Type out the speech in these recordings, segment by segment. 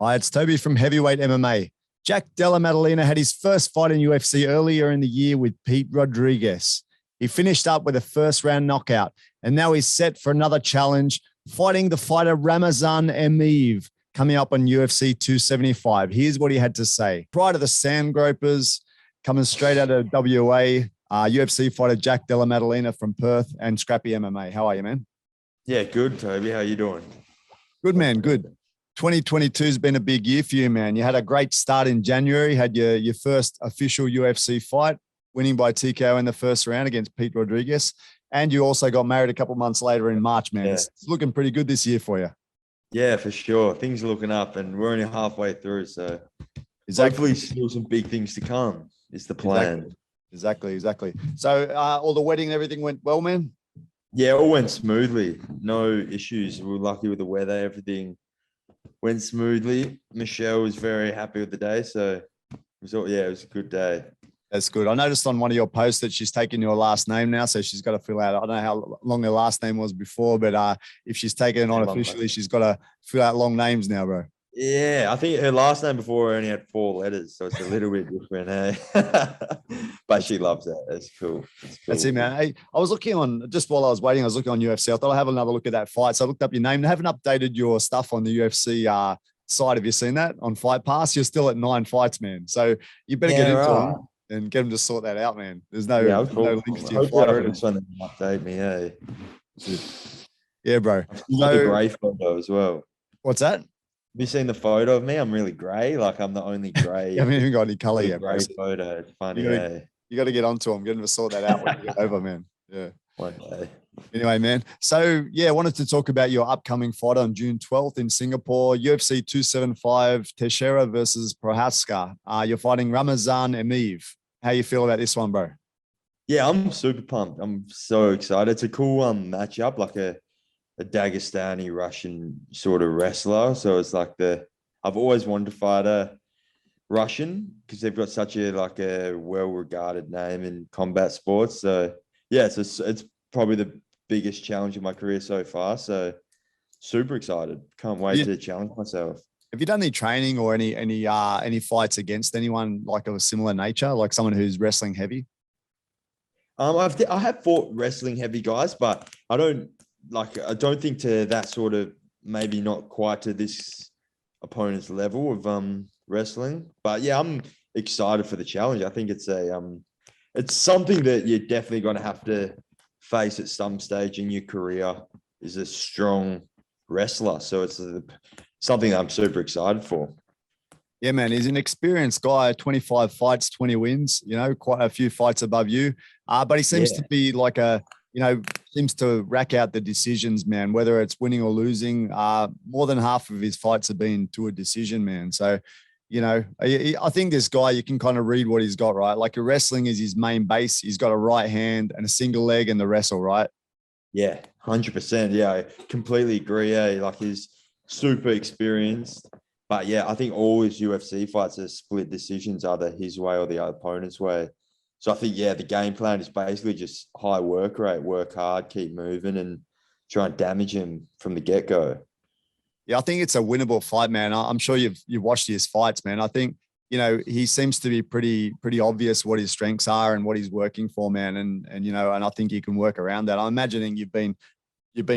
Hi, it's Toby from Heavyweight MMA. Jack Della Maddalena had his first fight in UFC earlier in the year with Pete Rodriguez. He finished up with a first-round knockout, and now he's set for another challenge, fighting the fighter Ramazan Emeev, coming up on UFC 275. Here's what he had to say. Prior to the Sand Gropers, coming straight out of WA, UFC fighter Jack Della Maddalena from Perth and Scrappy MMA. How are you, man? Yeah, good, Toby. How you doing? Good, man. Good. 2022 has been a big year for you, man. You had a great start in January, had your first official UFC fight, winning by TKO in the first round against Pete Rodriguez. And you also got married a couple months later in March, man. Yeah. It's looking pretty good this year for you. Yeah, for sure. Things are looking up and we're only halfway through. So hopefully still some big things to come is the plan. Exactly. So all the wedding and everything went well, man? Yeah, it all went smoothly. No issues. We were lucky with the weather. Everything went smoothly. Michelle was very happy with the day. So it was a good day. That's good. I noticed on one of your posts that she's taken your last name now. So she's got to fill out, I don't know how long her last name was before, but if she's taken it on officially, she's got to fill out long names now, bro. Yeah, I think her last name before only had 4 letters. So it's a little bit different, hey? But she loves that. That's cool. That's it, man. Hey, I was looking on, just while I was waiting, I was looking on UFC. I thought I'd have another look at that fight. So I looked up your name. They haven't updated your stuff on the UFC site. Have you seen that on Fight Pass? You're still at 9 fights, man. So you better get into them and get them to sort that out, man. There's no links to your fight. Update me, hey. Yeah, bro. So, the grey photo as well. What's that? Have you seen the photo of me? I'm really grey. Like I'm the only grey. You haven't even got any color yet, bro. Photo. It's funny. You got to get onto them. Get them to sort that out when you get over, man. Yeah. One day. Anyway, man. So yeah, I wanted to talk about your upcoming fight on June 12th in Singapore, UFC 275 Teixeira versus Prohaska. You're fighting Ramazan Emeev. How you feel about this one, bro? Yeah, I'm super pumped. I'm so excited. It's a cool matchup, like a Dagestani Russian sort of wrestler. So it's like I've always wanted to fight a Russian because they've got such a well-regarded name in combat sports. So yeah, it's probably the biggest challenge of my career so far. So super excited. Can't wait to challenge myself. Have you done any training or any fights against anyone like of a similar nature, like someone who's wrestling heavy? I have fought wrestling heavy guys, but I don't think to that sort of, maybe not quite to this opponent's level of wrestling. But yeah, I'm excited for the challenge. I think it's something that you're definitely going to have to face at some stage in your career, is a strong wrestler. So it's something I'm super excited for. Yeah, man, he's an experienced guy, 25 fights, 20 wins, quite a few fights above you. But he seems to be like seems to rack out the decisions, man, whether it's winning or losing. More than half of his fights have been to a decision, man. So, I think this guy, you can kind of read what he's got, right? Like wrestling is his main base. He's got a right hand and a single leg and the wrestle, right? Yeah, 100%. Yeah, I completely agree. Yeah, like he's super experienced. But yeah, I think all his UFC fights are split decisions, either his way or the opponent's way. So I think, the game plan is basically just high work rate, work hard, keep moving and try and damage him from the get-go. Yeah, I think it's a winnable fight, man. I'm sure you've watched his fights, man. I think, he seems to be pretty obvious what his strengths are and what he's working for, man. And I think you can work around that. I'm imagining you've been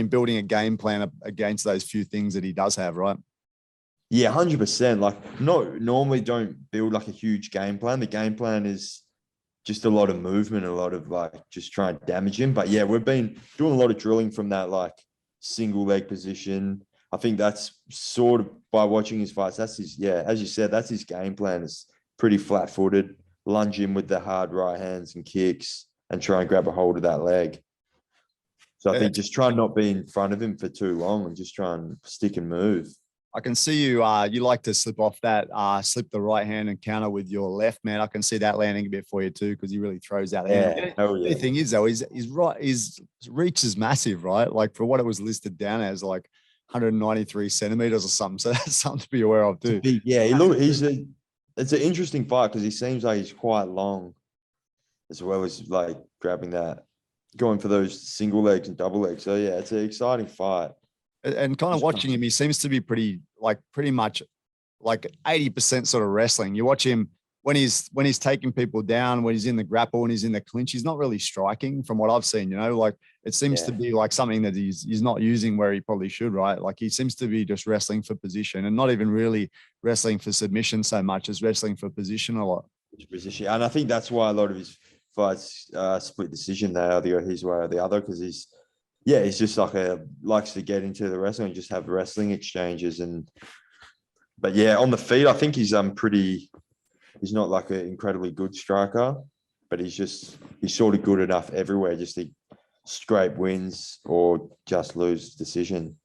building a game plan against those few things that he does have, right? Yeah, 100%. Like, normally don't build like a huge game plan. The game plan is just a lot of movement, a lot of just trying to damage him. But yeah, we've been doing a lot of drilling from that single leg position. I think that's sort of, by watching his fights, that's his, as you said, that's his game plan. Is pretty flat footed, lunge in with the hard right hands and kicks and try and grab a hold of that leg. So I think just try and not be in front of him for too long and just try and stick and move. I can see you like to slip off that, slip the right hand and counter with your left, man. I can see that landing a bit for you too, because he really throws out there. The thing is though, his reach is massive, right? Like for what it was listed down as, like 193 centimeters or something. So that's something to be aware of too. It's an interesting fight because he seems like he's quite long, as well as grabbing that, going for those single legs and double legs. So yeah, it's an exciting fight. And kind of watching him, he seems to be pretty much like 80% sort of wrestling. You watch him when he's taking people down, when he's in the grapple, when he's in the clinch, he's not really striking from what I've seen, like it seems to be like something that he's not using where he probably should, right? Like he seems to be just wrestling for position and not even really wrestling for submission so much as wrestling for position a lot. Position. And I think that's why a lot of his fights split decision. They either go his way or the other, because he's just like likes to get into the wrestling and just have wrestling exchanges. But yeah, on the feet, I think he's he's not like an incredibly good striker, but he's sort of good enough everywhere just to scrape wins or just lose decision.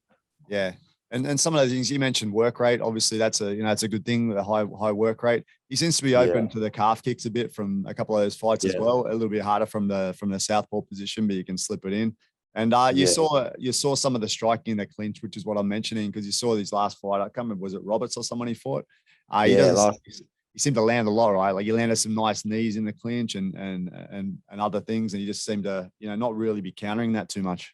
Yeah. And some of those things you mentioned, work rate, obviously that's a good thing, the high work rate. He seems to be open to the calf kicks a bit from a couple of those fights as well. A little bit harder from the southpaw position, but you can slip it in. And you saw some of the striking in the clinch, which is what I'm mentioning, because you saw his last fight. I can't remember, was it Roberts or someone he fought? He seemed to land a lot, right? Like he landed some nice knees in the clinch and other things, and he just seemed to not really be countering that too much.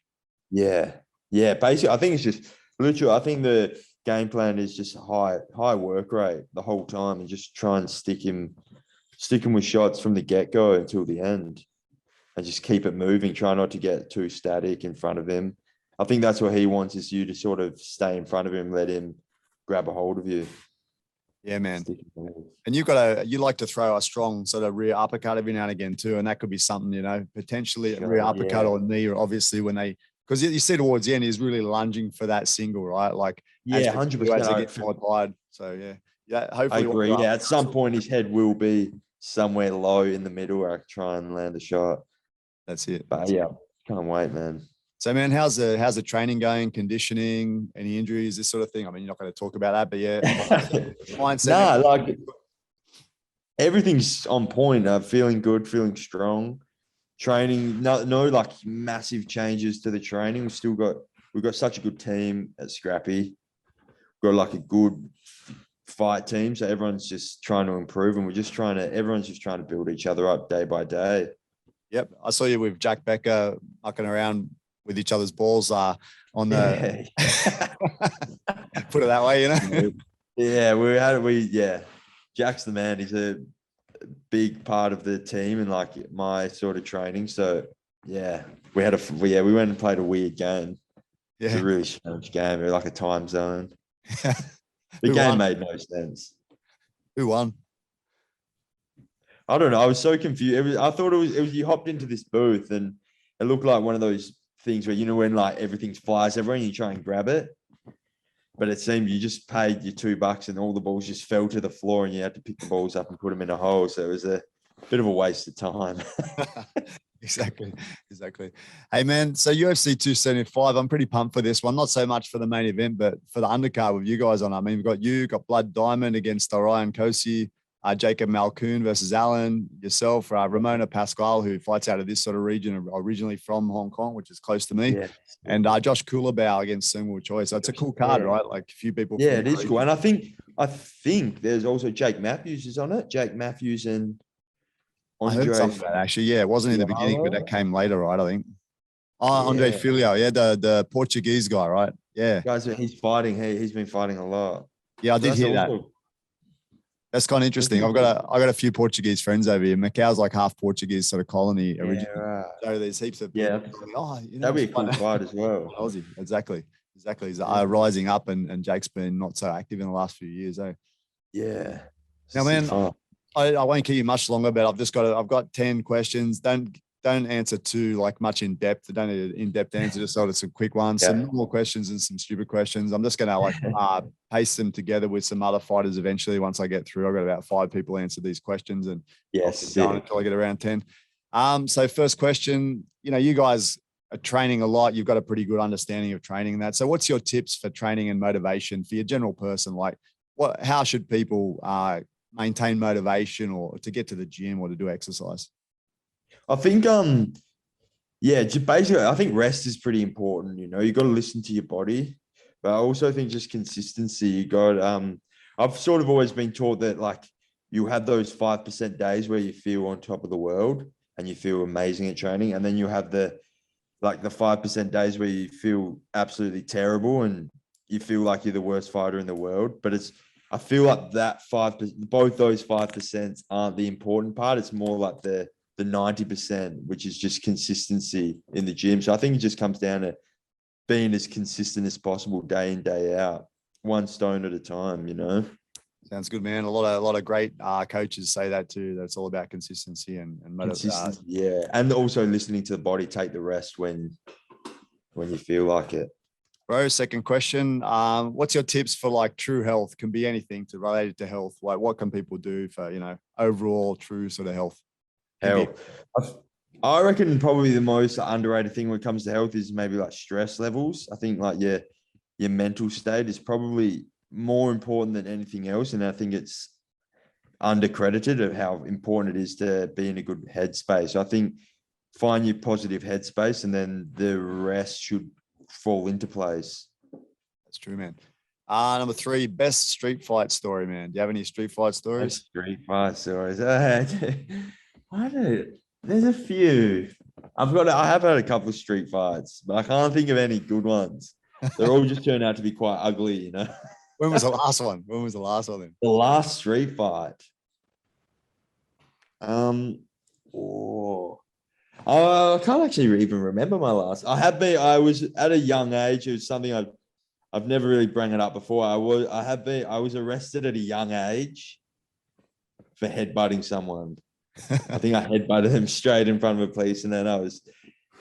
Yeah. Basically, I think it's just literally. I think the game plan is just high work rate the whole time, and just try and stick him with shots from the get-go until the end, and just keep it moving. Try not to get too static in front of him. I think that's what he wants, is you to sort of stay in front of him, let him grab a hold of you. Yeah, man. And you like to throw a strong sort of rear uppercut every now and again too, and that could be something, potentially a rear uppercut or knee, or obviously because you see towards the end, he's really lunging for that single, right? Like 100%. As they get more tired. So yeah. Hopefully, I agree. Yeah, at some point his head will be somewhere low in the middle where I try and land a shot. That's it. But can't wait, man. So, man, how's the training going? Conditioning? Any injuries? This sort of thing. I mean, you're not going to talk about that, but mindset. Like everything's on point. Feeling good, feeling strong. Training, no like massive changes to the training. We've got such a good team at Scrappy. We've got like a good fight team, so everyone's just trying to improve, and everyone's just trying to build each other up day by day. Yep, I saw you with Jack Becker mucking around with each other's balls on the put it that way, Yeah, Jack's the man. He's a big part of the team and like my sort of training. So yeah, we went and played a weird game. Yeah, it's a really strange game. It was like a time zone. The game made no sense. Who won? I don't know. I was so confused. I thought it was you hopped into this booth and it looked like one of those things where when like everything flies everywhere and you try and grab it. But it seemed you just paid your $2 and all the balls just fell to the floor and you had to pick the balls up and put them in a hole. So it was a bit of a waste of time. Exactly. Hey, man, so UFC 275, I'm pretty pumped for this one. Not so much for the main event, but for the undercard with you guys on. I mean, we've got Blood Diamond against Orion Kosi, Jacob Malkoon versus Allen, yourself, Ramona Pasquale, who fights out of this sort of region, originally from Hong Kong, which is close to me, and Josh Kulabau against Sungwoo Choi. So it's a cool card, right? Like a few people. Yeah, it is cool. And I think there's also Jake Matthews is on it. Jake Matthews and Andre. I heard something about that, actually. Yeah, it wasn't in the beginning, but that came later, right? I think. Andre Filho, the Portuguese guy, right? Yeah. Guys, he's fighting. He's been fighting a lot. Yeah, I did hear that. That's kind of interesting. I've got a few Portuguese friends over here. Macau's like half Portuguese sort of colony originally. Right. So there's heaps of people going, that'd be a cool fight as well. Aussie, exactly. He's rising up, and Jake's been not so active in the last few years, eh? Yeah. Now, man, I won't keep you much longer, but I've got 10 questions. Don't answer too like much in depth. Don't need an in-depth answer. Just sort of some quick ones, some normal questions and some stupid questions. I'm just gonna paste them together with some other fighters eventually. Once I get through, I've got about 5 people answer these questions, and until I get around 10. So first question, you guys are training a lot. You've got a pretty good understanding of training and that. So what's your tips for training and motivation for your general person? Like, how should people maintain motivation or to get to the gym or to do exercise? I think, just basically, I think rest is pretty important. You got to listen to your body, but I also think just consistency. You got, I've sort of always been taught that like you have those 5% days where you feel on top of the world and you feel amazing at training, and then you have the 5% days where you feel absolutely terrible and you feel like you're the worst fighter in the world. But I feel like that 5%, both those 5% aren't the important part. It's more like the 90%, which is just consistency in the gym. So I think it just comes down to being as consistent as possible day in, day out, one stone at a time, you know? Sounds good, man. A lot of great coaches say that too. That's all about consistency and consistency, yeah. And also listening to the body, take the rest when you feel like it. Bro, second question. What's your tips for like true health? Can be anything to related to health. Like what can people do for, overall true sort of health? I reckon probably the most underrated thing when it comes to health is maybe like stress levels. I think like your mental state is probably more important than anything else. And I think it's undercredited of how important it is to be in a good headspace. So I think find your positive headspace and then the rest should fall into place. That's true, man. Number 3, best street fight story, man. Do you have any street fight stories? Street fight stories. There's a few. I have had a couple of street fights, but I can't think of any good ones. They're all just turned out to be quite ugly, you know. When was the last one? When was the last one then? The last street fight. I can't actually even remember my last. I was at a young age. It was something I've never really brought it up before. I was arrested at a young age for headbutting someone. I think I headbutted him straight in front of the police, and then I was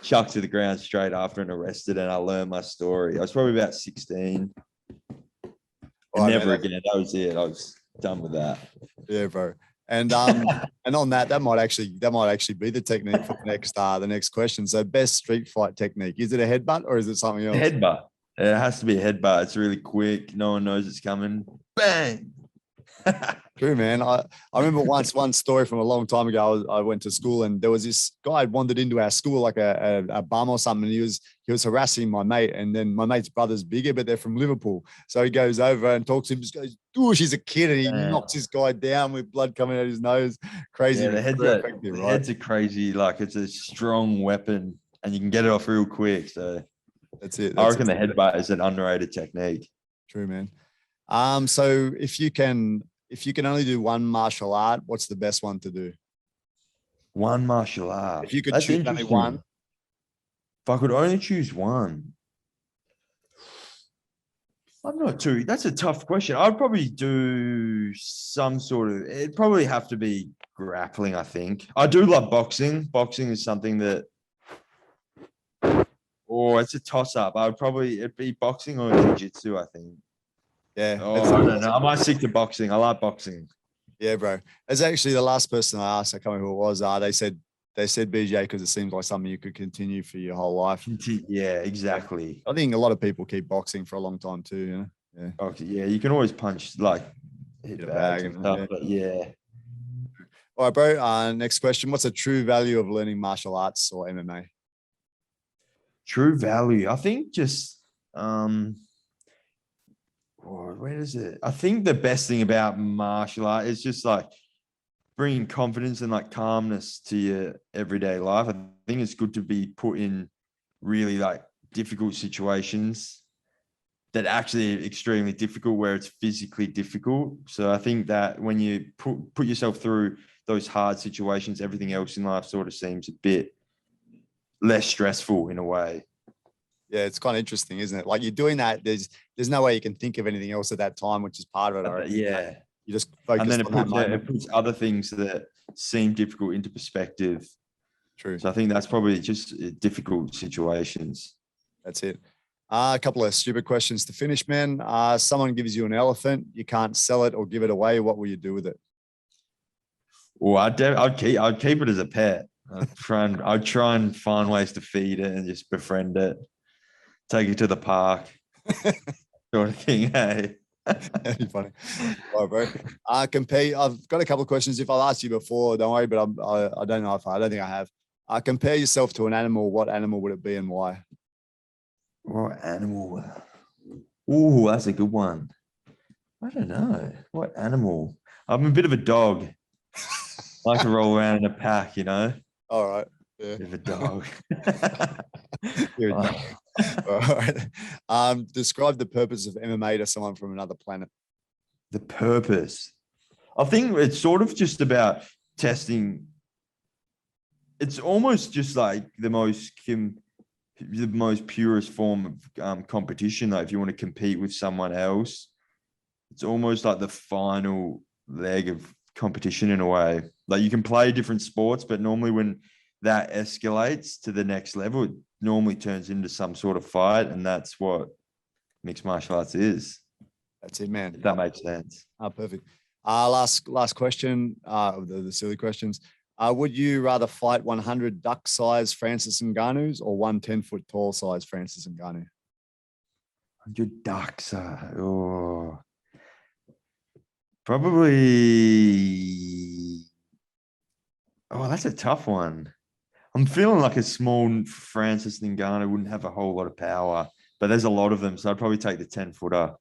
chucked to the ground straight after and arrested, and I learned my story. I was probably about 16. And never again. That was it. I was done with that. Yeah, bro. And and on that might actually be the technique for the next question. So best street fight technique. Is it a headbutt or is it something else? Headbutt. It has to be a headbutt. It's really quick. No one knows it's coming. Bang. True, man. I remember one story from a long time ago. I went to school and there was this guy wandered into our school like a bum or something. And he was harassing my mate, and then my mate's brother's bigger, but they're from Liverpool. So he goes over and talks to him, just goes, "Douche, he's a kid," and he knocks this guy down with blood coming out his nose. Crazy. Yeah, the heads are crazy. Like it's a strong weapon, and you can get it off real quick. So that's it. I reckon the headbutt is an underrated technique. True, man. So if you can only do one martial art, what's the best one to do? One martial art. If you could choose only one. If I could only choose one. I'm not too. That's a tough question. I'd probably do some sort of. It'd probably have to be grappling, I think. I do love boxing. Boxing is something that. Or it's a toss-up. It'd be boxing or jiu-jitsu, I think. Yeah. I don't know. I might stick to boxing. I like boxing. Yeah, bro. It's actually the last person I asked. I can't remember who it was. They said BJ because it seems like something you could continue for your whole life. Yeah, exactly. I think a lot of people keep boxing for a long time too. Yeah. Yeah, you can always punch hit a bag and stuff. But yeah. All right, bro. Next question. What's the true value of learning martial arts or MMA? True value. I think just where is it? I think the best thing about martial art is just like bringing confidence and like calmness to your everyday life. I think it's good to be put in really like difficult situations that actually are extremely difficult, where it's physically difficult. So I think that when you put yourself through those hard situations, everything else in life sort of seems a bit less stressful in a way. Yeah, it's kind of interesting, isn't it? Like you're doing that. There's no way you can think of anything else at that time, which is part of it. Yeah. You just focus and then it puts other things that seem difficult into perspective. True. So I think that's probably just difficult situations. That's it. A couple of stupid questions to finish, man. Someone gives you an elephant, you can't sell it or give it away. What will you do with it? Well, I'd keep it as a pet. I'd try and find ways to feed it and just befriend it, take it to the park, sort of thing. Hey. That'd be funny. All right, bro. Compare. I've got a couple of questions. If I've asked you before, don't worry. But I don't know if I don't think I have. Compare yourself to an animal. What animal would it be and why? What animal? Ooh, that's a good one. I don't know. What animal? I'm a bit of a dog. I like to roll around in a pack, you know. All right. Yeah. Bit of a dog. You're a dog. All right. Describe the purpose of MMA to someone from another planet. The purpose. I think it's sort of just about testing. It's almost just like the most purest form of competition. Like if you want to compete with someone else, it's almost like the final leg of competition in a way. Like you can play different sports, but normally when that escalates to the next level, it normally turns into some sort of fight, and that's what mixed martial arts is. That's it, man. If that makes sense. Oh, perfect. Last question of the silly questions. Would you rather fight 100 duck-sized Francis Ngannou's or one 10-foot tall size Francis Ngannou? 100 ducks. Probably. Oh, that's a tough one. I'm feeling like a small Francis Ngannou wouldn't have a whole lot of power, but there's a lot of them, so I'd probably take the 10-footer.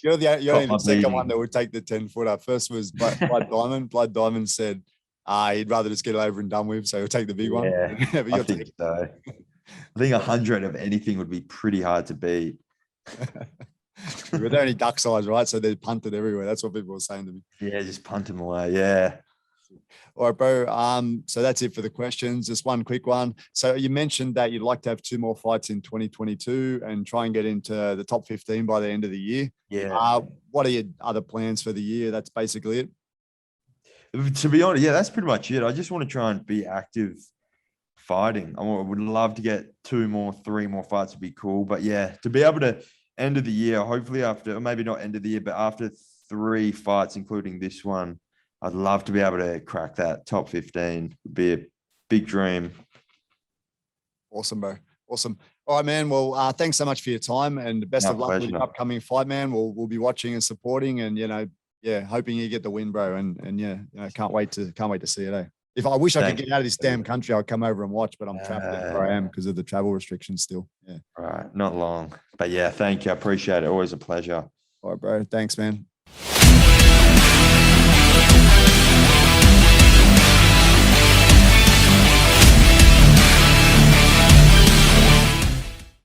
You're only the second one that would take the 10-footer. First was Blood Diamond. Blood Diamond said he'd rather just get it over and done with, so he'll take the big one. But I think so. I think 100 of anything would be pretty hard to beat. But they're only duck size, right? So they're punted everywhere. That's what people were saying to me. Yeah, just punt them away. Yeah. All right, bro. So that's it for the questions. Just one quick one. So you mentioned that you'd like to have 2 more fights in 2022 and try and get into the top 15 by the end of the year. Yeah. What are your other plans for the year? That's basically it. To be honest, yeah, that's pretty much it. I just want to try and be active fighting. I would love to get 2 more, 3 more fights would be cool. But yeah, to be able to end of the year, hopefully after, or maybe not end of the year, but after 3 fights, including this one, I'd love to be able to crack that top 15. Would be a big dream. Awesome, bro. Awesome. All right, man. Well, thanks so much for your time and best of luck with your upcoming fight, man. We'll be watching and supporting, and hoping you get the win, bro. And can't wait to see it. If I wish I could get out of this damn country, I'd come over and watch, but I'm trapped where I am because of the travel restrictions still. Yeah. All right. Not long. But yeah, thank you. I appreciate it. Always a pleasure. All right, bro. Thanks, man.